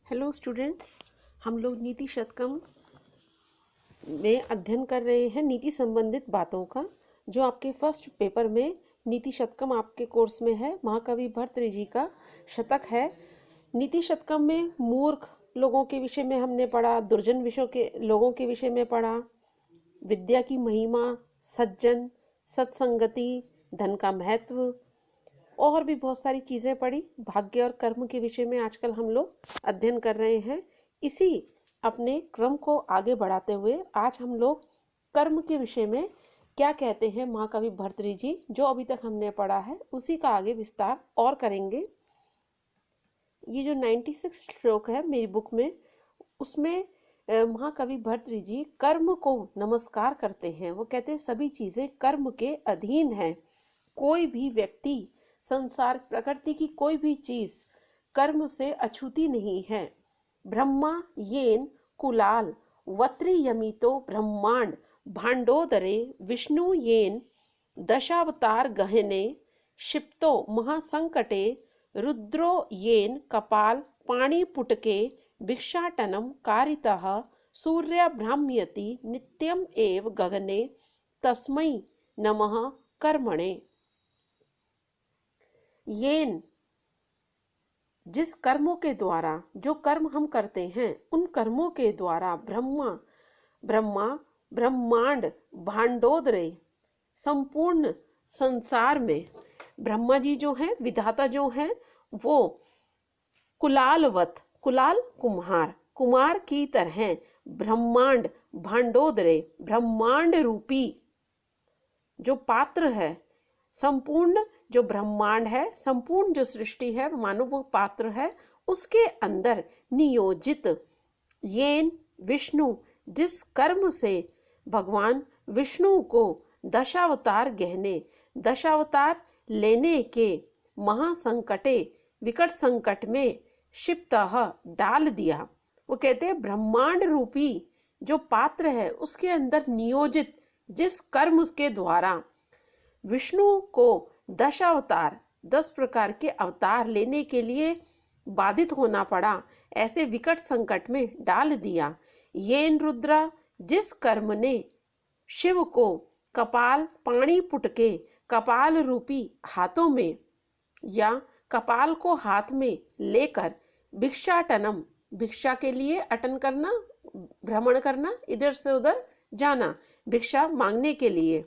Hello students, हम लोग नीति शतकम में अध्ययन कर रहे हैं नीति संबंधित बातों का, जो आपके फर्स्ट पेपर में नीति शतकम आपके कोर्स में है। महाकवि भर्तृहरि का शतक है। नीति शतकम में मूर्ख लोगों के विषय में हमने पढ़ा, दुर्जन विषयों के लोगों के विषय में पढ़ा, विद्या की महिमा, सज्जन, सत्संगति, धन का महत्व और भी बहुत सारी चीज़ें पढ़ी। भाग्य और कर्म के विषय में आजकल हम लोग अध्ययन कर रहे हैं। इसी अपने क्रम को आगे बढ़ाते हुए आज हम लोग कर्म के विषय में क्या कहते हैं महाकवि भर्तृहरि जी, जो अभी तक हमने पढ़ा है उसी का आगे विस्तार और करेंगे। ये जो 96 श्लोक है मेरी बुक में, उसमें महाकवि भर्तृहरि जी कर्म को नमस्कार करते हैं। वो कहते हैं सभी चीज़ें कर्म के अधीन हैं। कोई भी व्यक्ति, संसार, प्रकृति की कोई भी चीज कर्म से अछूती नहीं है। ब्रह्मा येन कुलाल वत्री यमितो ब्रह्मांड भांडोदरे विष्णु येन दशावतार गहने क्षिप्तो महासंकटे रुद्रो येन कपाल पाणिपुटके भिक्षाटनम कारितः सूर्य भ्राम्यति नित्यम एव गगने तस्मै नमः कर्मणे। येन, जिस कर्मों के द्वारा, जो कर्म हम करते हैं उन कर्मों के द्वारा ब्रह्मा ब्रह्मांड भांडोदरे, संपूर्ण संसार में ब्रह्मा जी जो हैं, विधाता जो हैं, वो कुलालवत, कुलाल कुमार की तरह ब्रह्मांड भांडोदरे, ब्रह्मांड रूपी जो पात्र है, संपूर्ण जो ब्रह्मांड है, संपूर्ण जो सृष्टि है, मानो वो पात्र है, उसके अंदर नियोजित येन विष्णु, जिस कर्म से भगवान विष्णु को दशावतार गहने, दशावतार लेने के महासंकटे, विकट संकट में क्षिप्तः डाल दिया। वो कहते हैं ब्रह्मांड रूपी जो पात्र है उसके अंदर नियोजित जिस कर्म के द्वारा विष्णु को 10 अवतार, 10 प्रकार के अवतार लेने के लिए बाधित होना पड़ा, ऐसे विकट संकट में डाल दिया। येन रुद्रा, जिस कर्म ने शिव को कपाल पाणिपुट के, कपाल रूपी हाथों में या कपाल को हाथ में लेकर भिक्षाटनम, भिक्षा के लिए अटन करना, भ्रमण करना, इधर से उधर जाना, भिक्षा मांगने के लिए,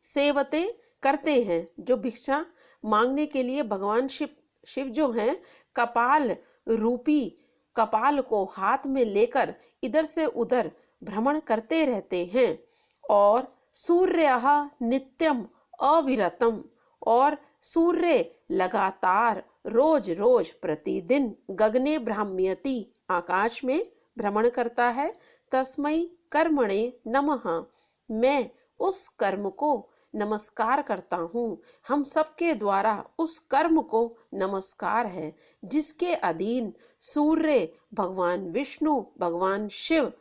सेवते करते हैं, जो भिक्षा मांगने के लिए भगवान शिव जो हैं, कपाल रूपी, कपाल को हाथ में लेकर इधर से उधर भ्रमण करते रहते हैं। और सूर्यः नित्यम अविरतम, और सूर्य लगातार रोज रोज प्रतिदिन गगने भ्राम्यति, आकाश में भ्रमण करता है। तस्मै कर्मणे नमः, मैं उस कर्म को नमस्कार करता हूँ। हम सबके द्वारा उस कर्म को नमस्कार है जिसके अधीन सूर्य, भगवान विष्णु, भगवान शिव,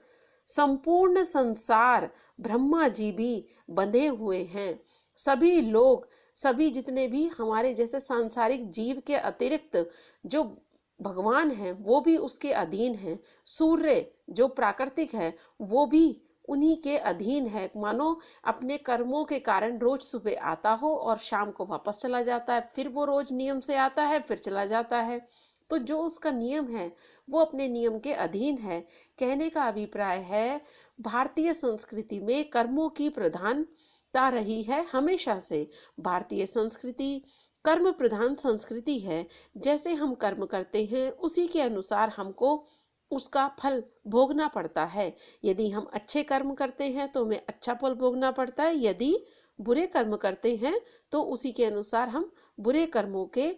संपूर्ण संसार, ब्रह्मा जी भी बंधे हुए हैं। सभी लोग, सभी जितने भी हमारे जैसे सांसारिक जीव के अतिरिक्त जो भगवान हैं वो भी उसके अधीन हैं। सूर्य जो प्राकृतिक है वो भी उन्हीं के अधीन है। मानो अपने कर्मों के कारण रोज सुबह आता हो और शाम को वापस चला जाता है, फिर वो रोज नियम से आता है, फिर चला जाता है। तो जो उसका नियम है वो अपने नियम के अधीन है। कहने का अभिप्राय है भारतीय संस्कृति में कर्मों की प्रधानता रही है हमेशा से। भारतीय संस्कृति कर्म प्रधान संस्कृति है। जैसे हम कर्म करते हैं उसी के अनुसार हमको उसका फल भोगना पड़ता है। यदि हम अच्छे कर्म करते हैं तो हमें अच्छा फल भोगना पड़ता है, यदि बुरे कर्म करते हैं तो उसी के अनुसार हम बुरे कर्मों के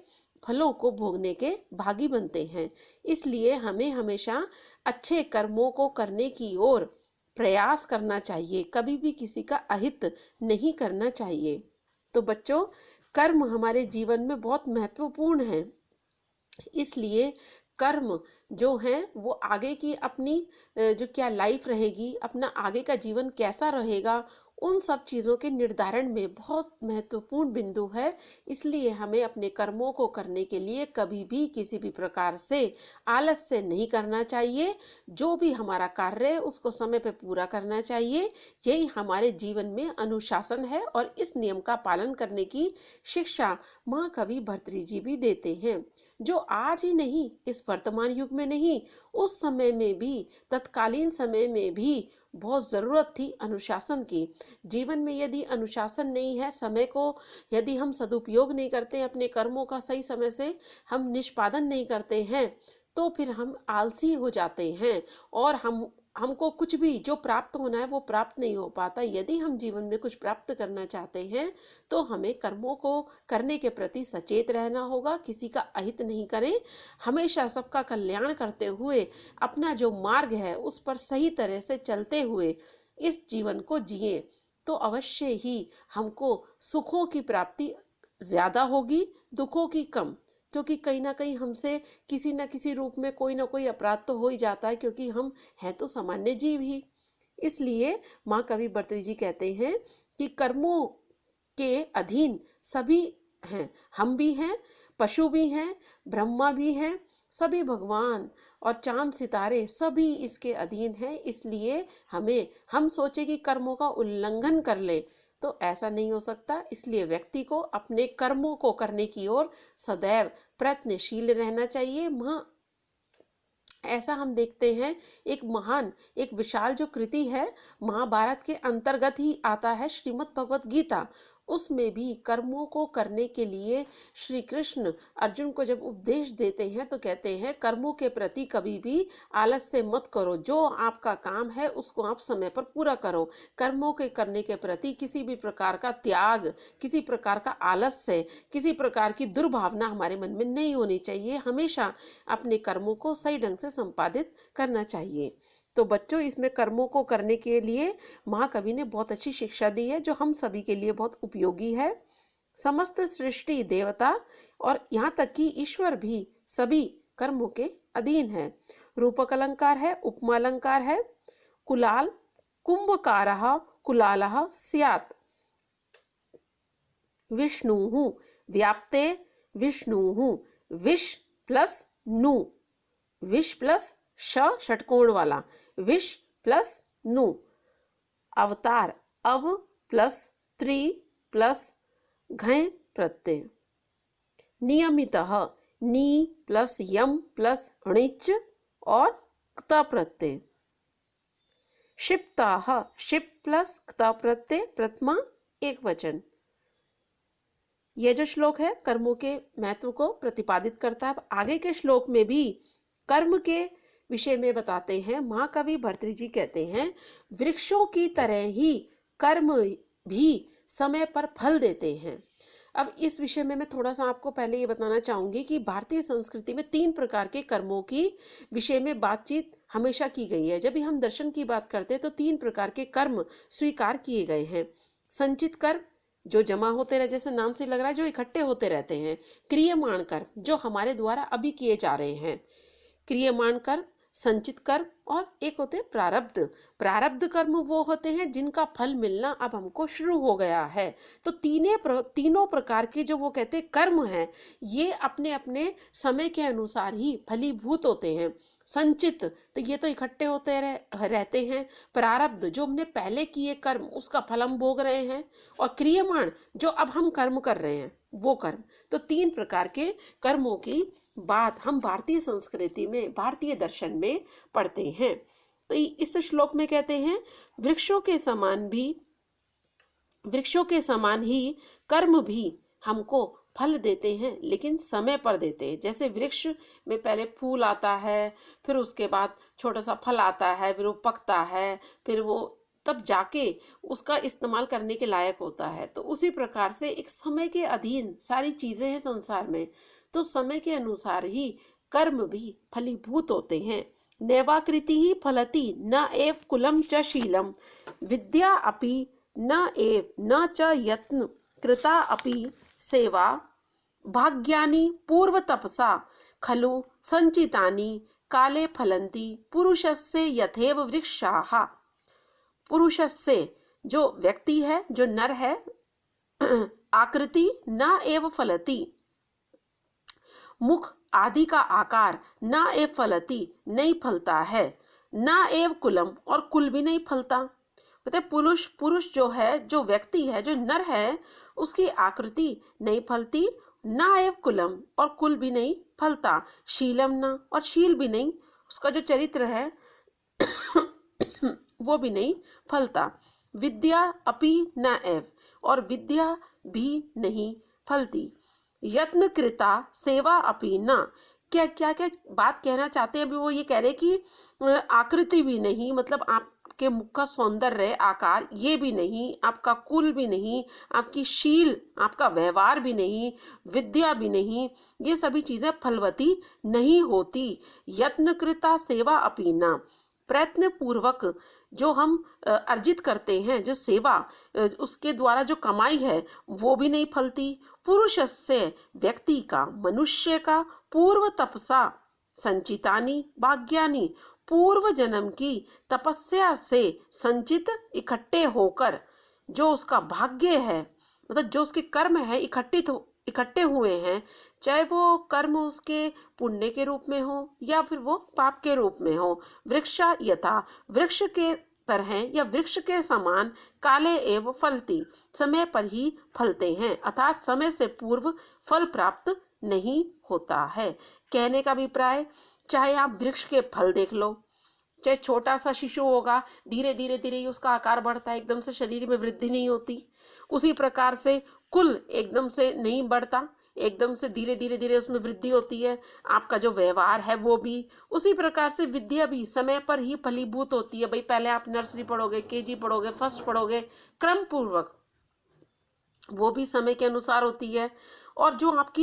फलों को भोगने के भागी बनते हैं। इसलिए हमें हमेशा अच्छे कर्मों को करने की ओर प्रयास करना चाहिए, कभी भी किसी का अहित नहीं करना चाहिए। तो बच्चों, कर्म हमारे जीवन में बहुत महत्वपूर्ण है। इसलिए कर्म जो है वो आगे की अपनी जो क्या लाइफ रहेगी, अपना आगे का जीवन कैसा रहेगा, उन सब चीज़ों के निर्धारण में बहुत महत्वपूर्ण बिंदु है। इसलिए हमें अपने कर्मों को करने के लिए कभी भी किसी भी प्रकार से आलस से नहीं करना चाहिए। जो भी हमारा कार्य है उसको समय पे पूरा करना चाहिए। यही हमारे जीवन में अनुशासन है और इस नियम का पालन करने की शिक्षा महाकवि भर्तृहरि जी भी देते हैं, जो आज ही नहीं, इस वर्तमान युग में नहीं, उस समय में भी, तत्कालीन समय में भी बहुत ज़रूरत थी अनुशासन की। जीवन में यदि अनुशासन नहीं है, समय को यदि हम सदुपयोग नहीं करते, अपने कर्मों का सही समय से हम निष्पादन नहीं करते हैं, तो फिर हम आलसी हो जाते हैं और हमको कुछ भी जो प्राप्त होना है वो प्राप्त नहीं हो पाता। यदि हम जीवन में कुछ प्राप्त करना चाहते हैं तो हमें कर्मों को करने के प्रति सचेत रहना होगा। किसी का अहित नहीं करें, हमेशा सबका कल्याण करते हुए अपना जो मार्ग है उस पर सही तरह से चलते हुए इस जीवन को जिए, तो अवश्य ही हमको सुखों की प्राप्ति ज्यादा होगी, दुखों की कम। क्योंकि कहीं ना कहीं हमसे किसी न किसी रूप में कोई ना कोई अपराध तो हो ही जाता है, क्योंकि हम हैं तो सामान्य जीव ही। इसलिए महाकवि भर्तृहरि जी कहते हैं कि कर्मों के अधीन सभी हैं, हम भी हैं, पशु भी हैं, ब्रह्मा भी हैं, सभी भगवान और चांद सितारे सभी इसके अधीन हैं। इसलिए हम सोचे कि कर्मों का उल्लंघन कर ले तो ऐसा नहीं हो सकता। इसलिए व्यक्ति को अपने कर्मों को करने की ओर सदैव प्रयत्नशील रहना चाहिए। ऐसा हम देखते हैं, एक विशाल जो कृति है महाभारत के अंतर्गत ही आता है, श्रीमद् भगवत गीता। उसमें भी कर्मों को करने के लिए श्री कृष्ण अर्जुन को जब उपदेश देते हैं तो कहते हैं कर्मों के प्रति कभी भी आलस से मत करो, जो आपका काम है उसको आप समय पर पूरा करो। कर्मों के करने के प्रति किसी भी प्रकार का त्याग, किसी प्रकार का आलस्य, किसी प्रकार की दुर्भावना हमारे मन में नहीं होनी चाहिए। हमेशा अपने कर्मों को सही ढंग से संपादित करना चाहिए। तो बच्चों, इसमें कर्मों को करने के लिए महाकवि ने बहुत अच्छी शिक्षा दी है, जो हम सभी के लिए बहुत उपयोगी है। समस्त सृष्टि, देवता और यहाँ तक कि ईश्वर भी सभी कर्मों के अधीन है। रूपक अलंकार है, उपमा अलंकार है। कुलाल कुंभकारः कुलालः स्यात् विष्णुः व्याप्ते विष्णुः। विष प्लस नु, विष प्लस षटकोण वाला, विष प्लस नु। अवतार अव प्लस त्रि प्लस घय प्रत्यय। नियमितः नी प्लस यम प्लस णिच और क्त प्रत्यय। क्षिप्ताः क्षिप प्लस क्त प्रत्यय, प्रथमा एक वचन। यह जो श्लोक है कर्मों के महत्व को प्रतिपादित करता है। अब आगे के श्लोक में भी कर्म के विषय में बताते हैं। महाकवि भर्तृहरि जी कहते हैं, वृक्षों की तरह ही कर्म भी समय पर फल देते हैं। अब इस विषय में मैं थोड़ा सा आपको पहले ये बताना चाहूंगी कि भारतीय संस्कृति में 3 प्रकार के कर्मों की विषय में बातचीत हमेशा की गई है। जब भी हम दर्शन की बात करते हैं तो 3 प्रकार के कर्म स्वीकार किए गए हैं। संचित कर्म, जो जमा होते रहे, जैसे नाम से लग रहा है, जो इकट्ठे होते रहते हैं। क्रियमाण कर्म, जो हमारे द्वारा अभी किए जा रहे हैं। क्रियमाण कर्म, संचित कर्म और एक होते प्रारब्ध। प्रारब्ध कर्म वो होते हैं जिनका फल मिलना अब हमको शुरू हो गया है। तो तीनों प्रकार के जो वो कहते हैं कर्म हैं, ये अपने अपने समय के अनुसार ही फलीभूत होते हैं। संचित, तो ये तो इकट्ठे होते रहते हैं। प्रारब्ध, जो हमने पहले किए कर्म उसका फल हम भोग रहे हैं। और क्रियमाण, जो अब हम कर्म कर रहे हैं वो कर्म। तो 3 प्रकार के कर्मों की बात हम भारतीय संस्कृति में, भारतीय दर्शन में पढ़ते हैं। तो इस श्लोक में कहते हैं, वृक्षों के समान ही कर्म भी हमको फल देते हैं, लेकिन समय पर देते हैं। जैसे वृक्ष में पहले फूल आता है, फिर उसके बाद छोटा सा फल आता है, फिर वो पकता है, फिर वो तब जाके उसका इस्तेमाल करने के लायक होता है। तो उसी प्रकार से एक समय के अधीन सारी चीजें हैं संसार में, तो समय के अनुसार ही कर्म भी फलीभूत होते हैं। नैवाकृति ही फलति न एव कुलम च शीलम, विद्या अपि न एव न च यत्न कृता अपि सेवा, भाग्यानि पूर्व तपसा खलु संचितानि काले फलन्ति, पुरुषस्य यथेव वृक्षाः। पुरुषस्य जो व्यक्ति है, जो नर है, आकृति न एव फलति, मुख आदि का आकार न एव फलति नहीं फलता है, न एव कुलम और कुल भी नहीं फलता। कहते पुरुष, पुरुष जो है, जो व्यक्ति है, जो नर है, उसकी आकृति नहीं फलती, न एव कुलम और कुल भी नहीं फलता, शीलम न और शील भी नहीं, उसका जो चरित्र है वो भी नहीं फलता, विद्या अपि न एव और विद्या भी नहीं फलती, यत्न कृता सेवा अपि न। क्या क्या क्या बात कहना चाहते हैं अभी वो ये कह रहे कि आकृति भी नहीं, मतलब आपके मुख का सौंदर्य आकार ये भी नहीं, आपका कुल भी नहीं, आपकी शील, आपका व्यवहार भी नहीं, विद्या भी नहीं, ये सभी चीजें फलवती नहीं होती। यत्न कृता सेवा अपि न, प्रयत्न पूर्वक जो हम अर्जित करते हैं, जो सेवा, उसके द्वारा जो कमाई है वो भी नहीं फलती। पुरुष से व्यक्ति का, मनुष्य का पूर्व तपसा संचितानी भाग्यानी, पूर्व जन्म की तपस्या से संचित इकट्ठे होकर जो उसका भाग्य है, मतलब जो उसके कर्म है इकट्ठे हुए हैं, चाहे वो कर्म उसके पुण्य के रूप में हो या फिर वो पाप के रूप में हो, वृक्षा यथा, वृक्ष के तरह या वृक्ष के समान काले एवं फलती, समय पर ही फलते हैं, अर्थात समय से पूर्व फल प्राप्त नहीं होता है। कहने का अभिप्राय, चाहे आप वृक्ष के फल देख लो, चाहे छोटा सा शिशु होगा, धीरे धीरे धीरे ही उसका आकार बढ़ता है, एकदम से शरीर में वृद्धि नहीं होती। उसी प्रकार से कुल एकदम से नहीं बढ़ता, एकदम से धीरे धीरे धीरे उसमें वृद्धि होती है। आपका जो व्यवहार है वो भी, उसी प्रकार से विद्या भी समय पर ही फलीभूत होती है। भाई पहले आप नर्सरी पढ़ोगे, केजी पढ़ोगे, फर्स्ट पढ़ोगे, क्रम पूर्वक, वो भी समय के अनुसार होती है। और जो आप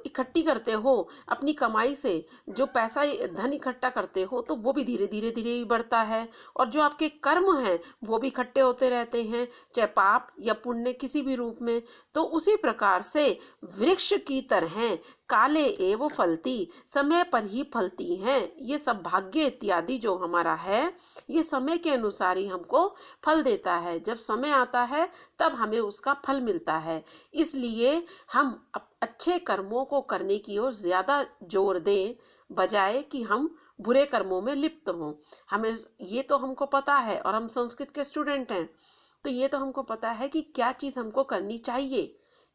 इकट्ठी करते हो अपनी कमाई से, जो पैसा धन इकट्ठा करते हो, तो वो भी धीरे धीरे धीरे ही बढ़ता है। और जो आपके कर्म हैं वो भी इकट्ठे होते रहते हैं, चाहे पाप या पुण्य किसी भी रूप में। तो उसी प्रकार से वृक्ष की तरह काले एवं फलती, समय पर ही फलती हैं। ये सब भाग्य इत्यादि जो हमारा है, ये समय के अनुसार ही हमको फल देता है। जब समय आता है तब हमें उसका फल मिलता है। इसलिए हम अच्छे कर्मों को करने की ओर ज्यादा जोर दें, बजाय कि हम बुरे कर्मों में लिप्त हों। हमें ये तो हमको पता है, और हम संस्कृत के स्टूडेंट हैं, तो ये तो हमको पता है कि क्या चीज हमको करनी चाहिए,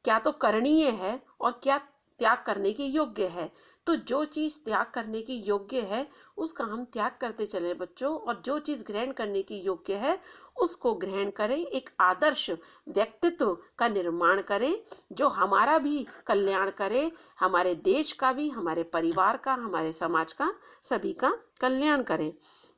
क्या तो करणीय है और क्या त्याग करने के योग्य है। तो जो चीज त्याग करने की योग्य है उसका हम त्याग करते चले बच्चों, और जो चीज ग्रहण करने की योग्य है उसको ग्रहण करें। एक आदर्श व्यक्तित्व का निर्माण करें जो हमारा भी कल्याण करे, हमारे देश का भी, हमारे परिवार का, हमारे समाज का, सभी का कल्याण करें।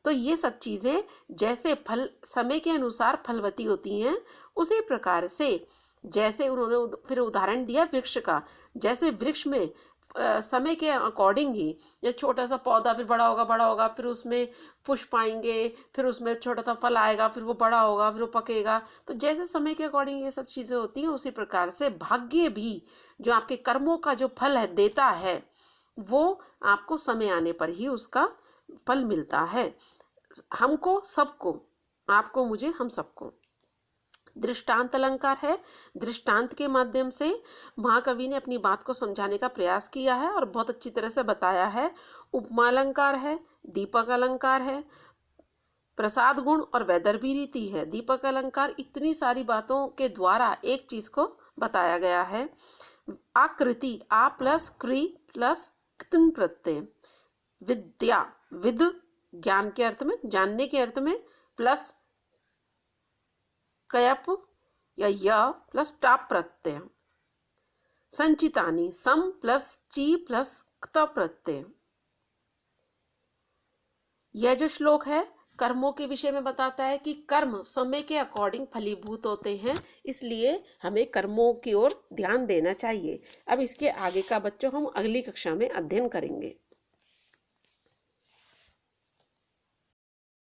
तो ये सब चीजें जैसे फल समय के अनुसार फलवती होती हैं, उसी प्रकार से, जैसे उन्होंने फिर उदाहरण दिया वृक्ष का, जैसे वृक्ष में समय के अकॉर्डिंग ही, जैसे छोटा सा पौधा फिर बड़ा होगा, फिर उसमें पुष्प आएंगे, फिर उसमें छोटा सा फल आएगा, फिर वो बड़ा होगा, फिर वो पकेगा। तो जैसे समय के अकॉर्डिंग ये सब चीजें होती हैं, उसी प्रकार से भाग्य भी जो आपके कर्मों का जो फल है देता है, वो आपको समय आने पर ही उसका फल मिलता है। हमको सबको, आपको मुझे, हम सबको। दृष्टांत अलंकार है, दृष्टांत के माध्यम से महाकवि ने अपनी बात को समझाने का प्रयास किया है और बहुत अच्छी तरह से बताया है। उपमा अलंकार है, दीपक अलंकार है, प्रसाद गुण और वैदर्भी रीति है। दीपक अलंकार इतनी सारी बातों के द्वारा एक चीज को बताया गया है। आकृति, आ प्लस क्री प्लस क्तन प्रत्यय, विद्या, विद ज्ञान के अर्थ में, जानने के अर्थ में, प्लस कयप या य प्लस टाप प्रत्यय, संचितानी, सम प्लस ची प्लस क्त प्रत्यय। यह जो श्लोक है कर्मों के विषय में बताता है कि कर्म समय के अकॉर्डिंग फलीभूत होते हैं, इसलिए हमें कर्मों की ओर ध्यान देना चाहिए। अब इसके आगे का बच्चों हम अगली कक्षा में अध्ययन करेंगे।